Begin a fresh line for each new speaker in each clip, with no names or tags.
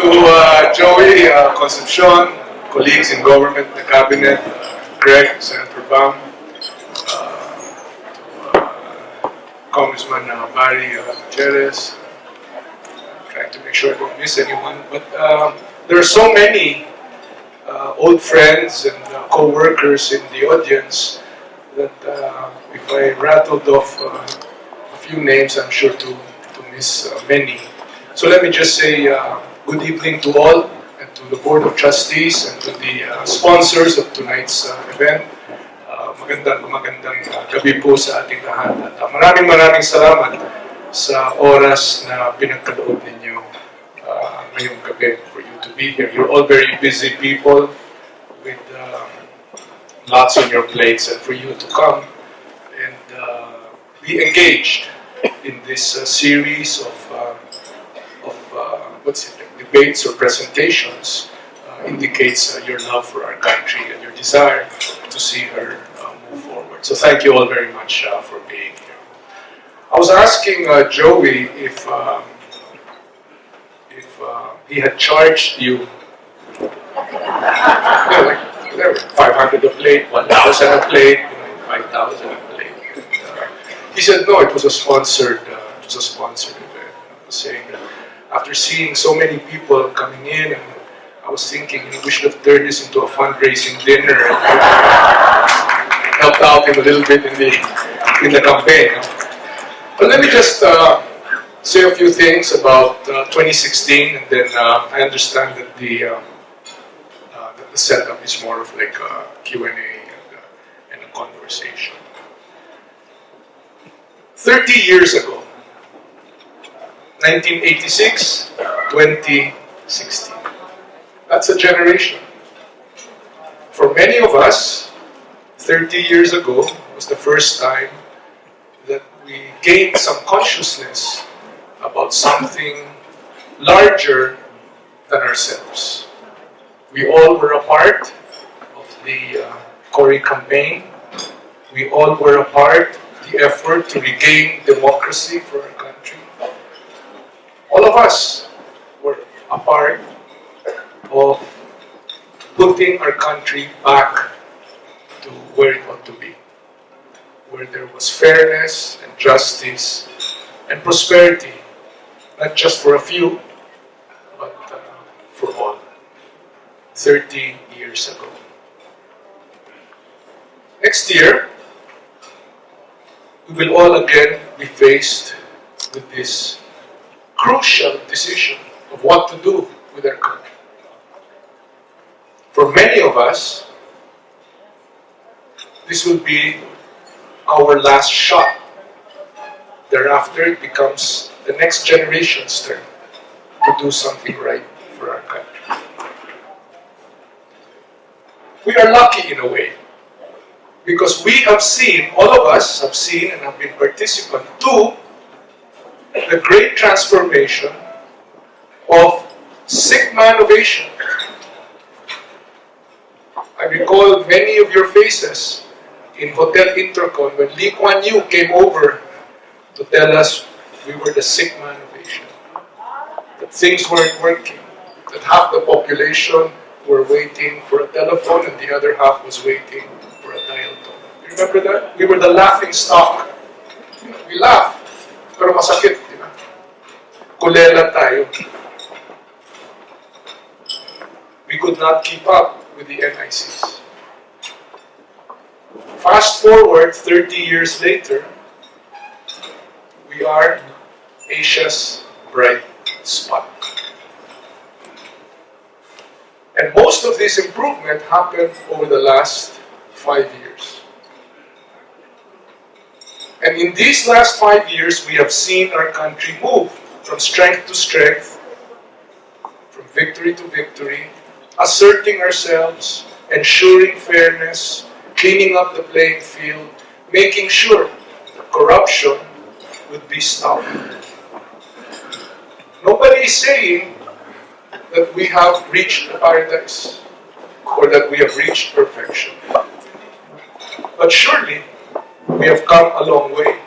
to Joey, Concepcion, colleagues in government, the cabinet, Greg, Senator Bam, Congressman Barry Gutierrez. Trying to make sure I don't miss anyone. But there are so many old friends and co-workers in the audience that if I rattled off a few names, I'm sure to miss many. So let me just say good evening to all, and to the Board of Trustees, and to the sponsors of tonight's event. Magandang gabi po sa ating lahat. At maraming salamat sa oras na pinagkaloob ninyo ngayong gabi for you to be here. You're all very busy people with lots on your plates, and for you to come and be engaged in this series of debates or presentations indicates your love for our country and your desire to see her move forward. So thank you all very much for being here. I was asking Joey if he had charged you. There were 500 a plate, 1,000 a plate, 5,000 a plate. He said no, it was a sponsored event. I was saying that after seeing so many people coming in, and I was thinking we should have turned this into a fundraising dinner and helped out him a little bit in the campaign. But let me just say a few things about 2016, and then I understand that the setup is more of like a Q&A and a conversation. 30 years ago, 1986, 2016. That's a generation. For many of us, 30 years ago was the first time that we gained some consciousness about something larger than ourselves. We all were a part of the Cory campaign. We all were a part of the effort to regain democracy for our country. All of us were a part of putting our country back to where it ought to be, where there was fairness and justice and prosperity, not just for a few, but for all. 30 years ago. Next year, we will all again be faced with this crucial decision of what to do with our country. For many of us, this will be our last shot. Thereafter, it becomes the next generation's turn to do something right for our country. We are lucky in a way, because we have seen, all of us have seen and have been participant to the great transformation of Sigma innovation. I recall many of your faces in Hotel Intercon when Lee Kuan Yew came over to tell us we were the Sigma innovation, that things weren't working, that half the population were waiting for a telephone and the other half was waiting for a dial tone. You remember that? We were the laughing stock. We laugh, pero masakit, di ba? Kulela tayo. We could not keep up with the NICs. Fast forward 30 years later, we are Asia's bright spot. And most of this improvement happened over the last 5 years. And in these last 5 years, we have seen our country move from strength to strength, from victory to victory, asserting ourselves, ensuring fairness, cleaning up the playing field, making sure that corruption would be stopped. Nobody is saying that we have reached paradise or that we have reached perfection. But surely, we have come a long way.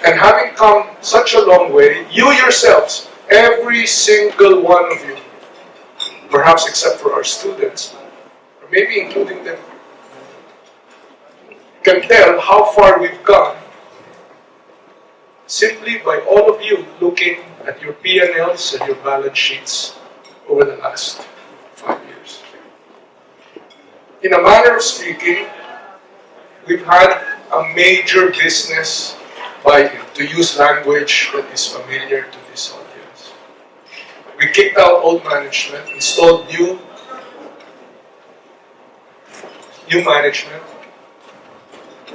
And having come such a long way, you yourselves every single one of you, perhaps except for our students, or maybe including them, can tell how far we've gone simply by all of you looking at your P&Ls and your balance sheets over the last 5 years. In a manner of speaking, we've had a major business buy-in, to use language that is familiar to this audience. We kicked out old management, installed new management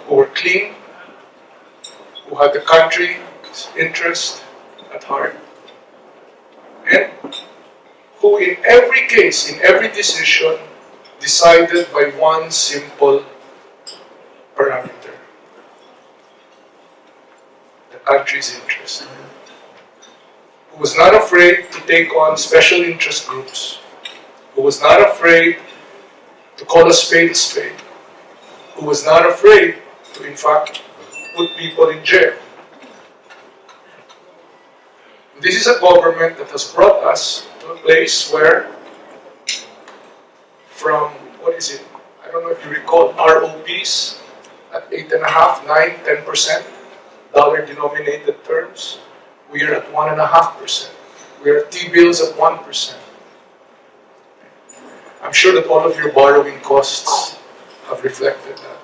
who were clean, who had the country's interest at heart, and who in every case, in every decision, decided by one simple parameter: the country's interest. Who was not afraid to take on special interest groups, who was not afraid to call a spade, who was not afraid to, in fact, put people in jail. This is a government that has brought us to a place where, from, I don't know if you recall, ROPs at 8.5%, 9%, 10%, dollar-denominated terms, we are at 1.5%. We are at T-bills at 1%. I'm sure that all of your borrowing costs have reflected that.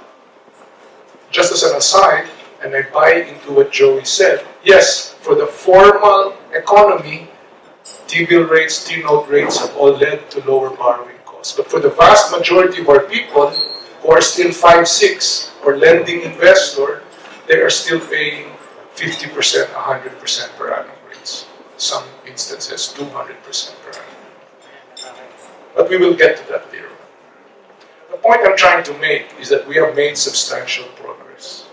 Just as an aside, and I buy into what Joey said, yes, for the formal economy, T-bill rates, T-note rates have all led to lower borrowing costs. But for the vast majority of our people who are still 5-6 or lending investor, they are still paying 50%, 100% per annum rates. Some instances, 200% per annum. But we will get to that later. The point I'm trying to make is that we have made substantial progress.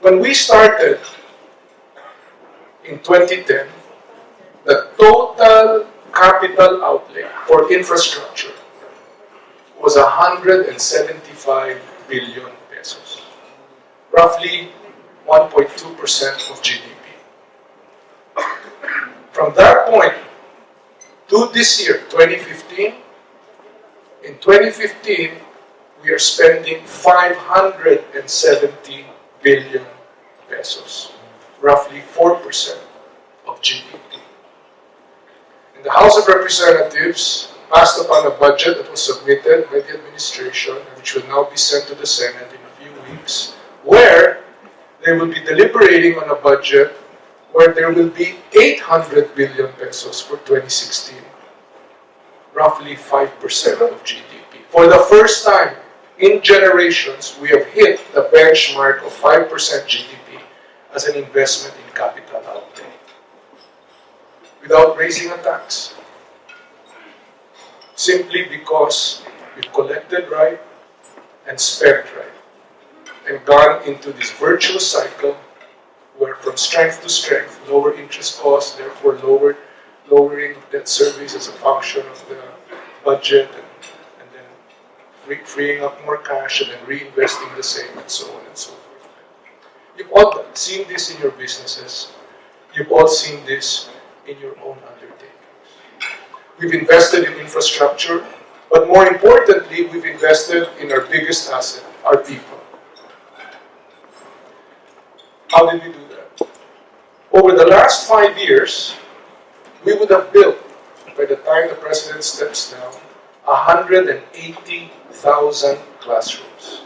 When we started in 2010, the total capital outlay for infrastructure was 175 billion pesos, roughly 1.2% of GDP. From that point to this year, 2015, in 2015, we are spending 570 billion pesos, roughly 4% of GDP. And the House of Representatives passed upon a budget that was submitted by the administration, which will now be sent to the Senate in a few weeks, where they will be deliberating on a budget where there will be 800 billion pesos for 2016, roughly 5% of GDP. For the first time in generations, we have hit the benchmark of 5% GDP as an investment in capital outlay, without raising a tax, simply because we've collected right and spent right, and gone into this virtuous cycle where from strength to strength, lower interest costs, therefore lowering debt service as a function of the budget, and then freeing up more cash and then reinvesting the same, and so on and so forth. You've all seen this in your businesses. You've all seen this in your own undertakings. We've invested in infrastructure, but more importantly, we've invested in our biggest asset, our people. How did we do that? Over the last 5 years, we would have built, by the time the President steps down, 180,000 classrooms,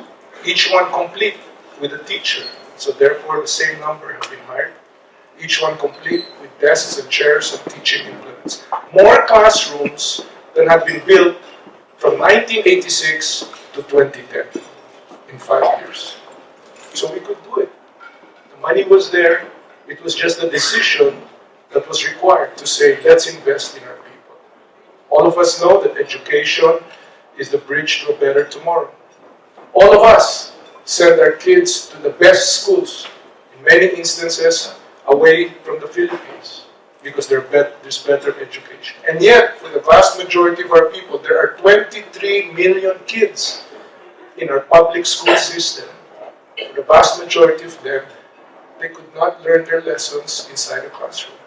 each one complete with a teacher, so therefore the same number have been hired, each one complete with desks and chairs and teaching implements. More classrooms than have been built from 1986 to 2010 in 5 years. So we could do it. The money was there. It was just a decision that was required to say, let's invest in our people. All of us know that education is the bridge to a better tomorrow. All of us send our kids to the best schools, in many instances away from the Philippines, because there's better education. And yet, for the vast majority of our people, there are 23 million kids in our public school system. For the vast majority of them, they could not learn their lessons inside a classroom.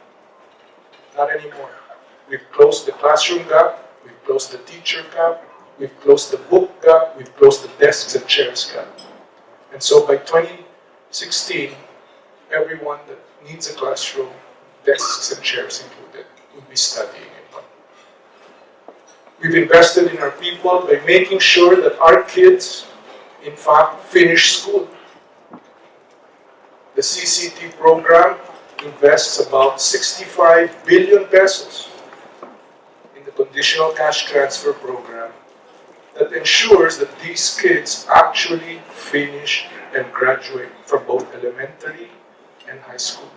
Not anymore. We've closed the classroom gap, we've closed the teacher gap, we've closed the book gap, we've closed the desks and chairs gap. And so by 2016, everyone that needs a classroom, desks and chairs included, will be studying in one. We've invested in our people by making sure that our kids, in fact, finish school. The CCT program invests about 65 billion pesos in the conditional cash transfer program that ensures that these kids actually finish and graduate from both elementary and high school.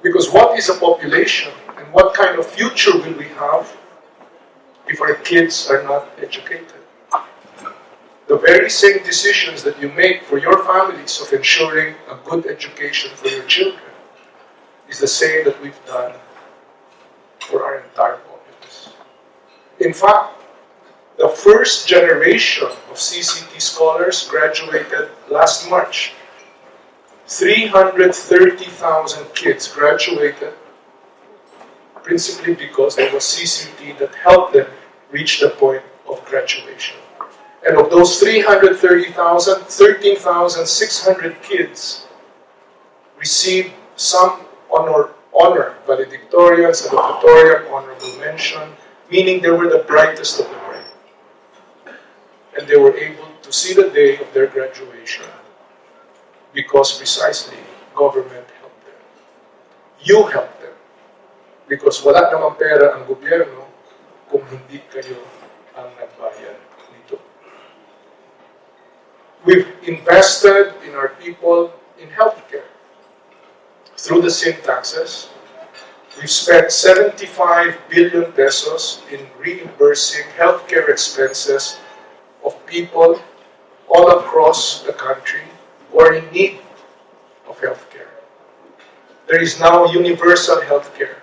Because what is a population and what kind of future will we have if our kids are not educated? The very same decisions that you make for your families of ensuring a good education for your children is the same that we've done for our entire populace. In fact, the first generation of CCT scholars graduated last March. 330,000 kids graduated principally because there was CCT that helped them reach the point of graduation. And of those 330,000, 13,600 kids received some honor, valedictorian, salutatorian, honorable mention, meaning they were the brightest of the bright. And they were able to see the day of their graduation because precisely government helped them. You helped them. Because wala namang pera ang gobyerno kung hindi kayo ang nagbayad nito. We've invested in our people in healthcare. Through the sin taxes, we've spent 75 billion pesos in reimbursing healthcare expenses of people all across the country who are in need of healthcare. There is now universal healthcare.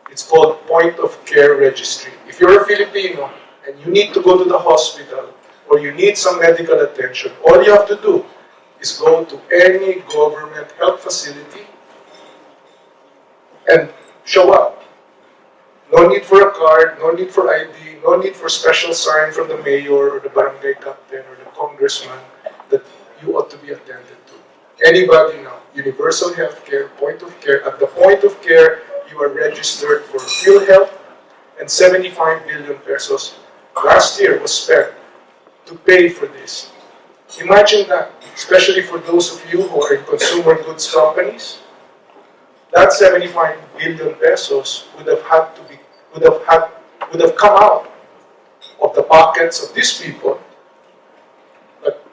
It's called point of care registry. If you're a Filipino and you need to go to the hospital or you need some medical attention, all you have to do is go to any government health facility and show up. No need for a card, no need for ID, no need for special sign from the mayor or the barangay captain or the congressman that you ought to be attended to. Anybody now, universal health care, point of care. At the point of care, you are registered for PhilHealth, and 75 billion pesos last year was spent to pay for this. Imagine that, especially for those of you who are in consumer goods companies. That 75 billion pesos would have come out of the pockets of these people, but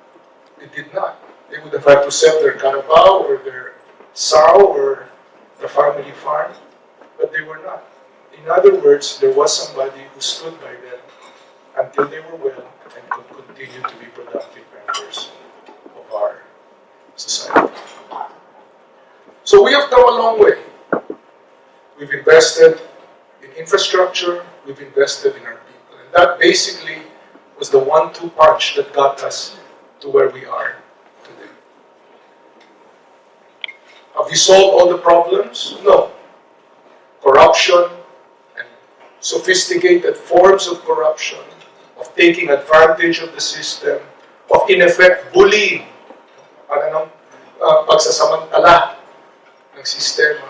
it did not. They would have had to sell their carabao or their sow or the family farm, but they were not. In other words, there was somebody who stood by them until they were well and could continue to be productive members of our society. So we have come a long way. We've invested in infrastructure, we've invested in our people. And that basically was the 1-2 punch that got us to where we are today. Have we solved all the problems? No. Corruption and sophisticated forms of corruption, of taking advantage of the system, of in effect bullying, pagsasamantala ng sistema,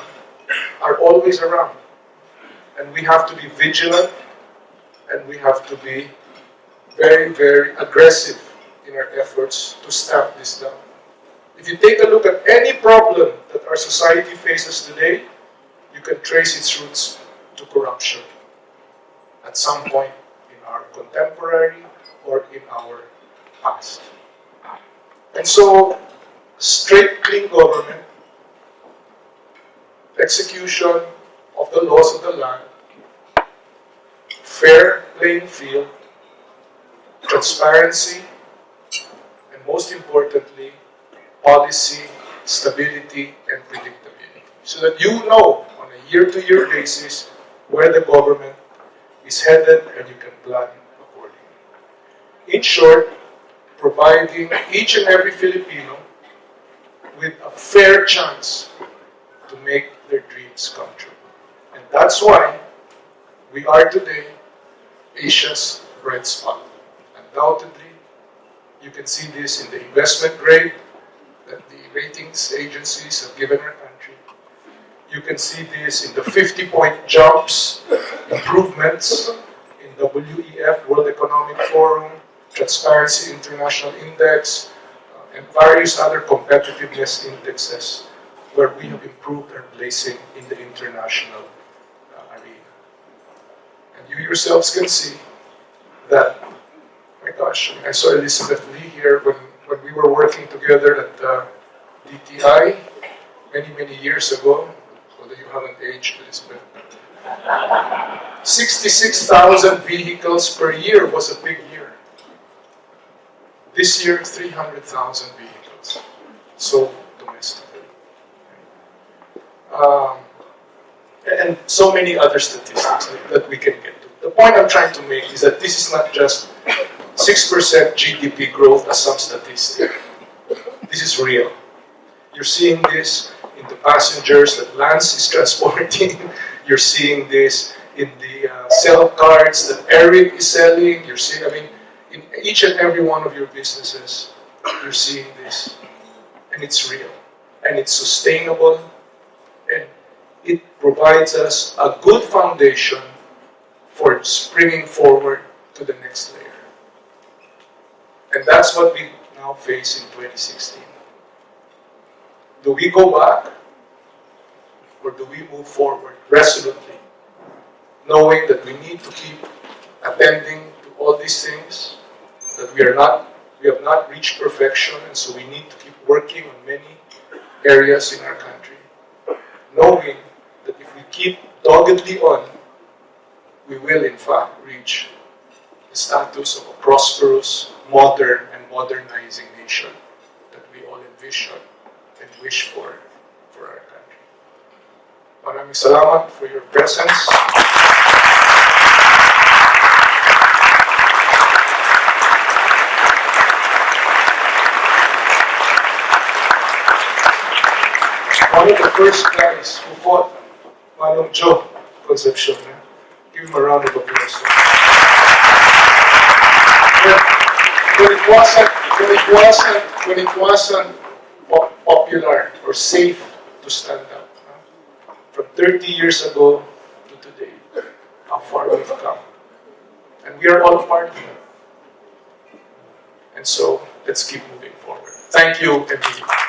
are always around. And we have to be vigilant and we have to be very, very aggressive in our efforts to stamp this down. If you take a look at any problem that our society faces today, you can trace its roots to corruption at some point in our contemporary or in our past. And so, straight, clean government, execution of the laws of the land, fair playing field, transparency, and most importantly, policy, stability, and predictability. So that you know on a year-to-year basis where the government is headed and you can plan accordingly. In short, providing each and every Filipino with a fair chance to make their dreams come true. And that's why we are today Asia's bright spot. Undoubtedly, you can see this in the investment grade that the ratings agencies have given our country. You can see this in the 50-point jumps, improvements in WEF, World Economic Forum, Transparency International Index, and various other competitiveness indexes where we have improved our placing in the international arena. And you yourselves can see that, my gosh, I saw Elizabeth Lee here when we were working together at DTI many years ago, although you haven't aged, Elizabeth. 66,000 vehicles per year was a big year. This year, 300,000 vehicles sold domestically. And so many other statistics that we can get to. The point I'm trying to make is that this is not just 6% GDP growth as some statistic. This is real. You're seeing this in the passengers that Lance is transporting. You're seeing this in the cell cards that Eric is selling. You're seeing, in each and every one of your businesses, you're seeing this. And it's real. And it's sustainable. And it provides us a good foundation for springing forward to the next layer. And that's what we now face in 2016. Do we go back? Or do we move forward resolutely, knowing that we need to keep attending to all these things, that we have not reached perfection, and so we need to keep working on many areas in our country, knowing that if we keep doggedly on, we will in fact reach the status of a prosperous, modern, and modernizing nation that we all envision and wish for our country. Maraming salamat for your presence. One of the first guys who fought Manong Joe Concepcion. Give him a round of applause. When it wasn't popular or safe to stand up, from 30 years ago to today, how far we've come. And we are all part of it. And so, let's keep moving forward. Thank you, everyone.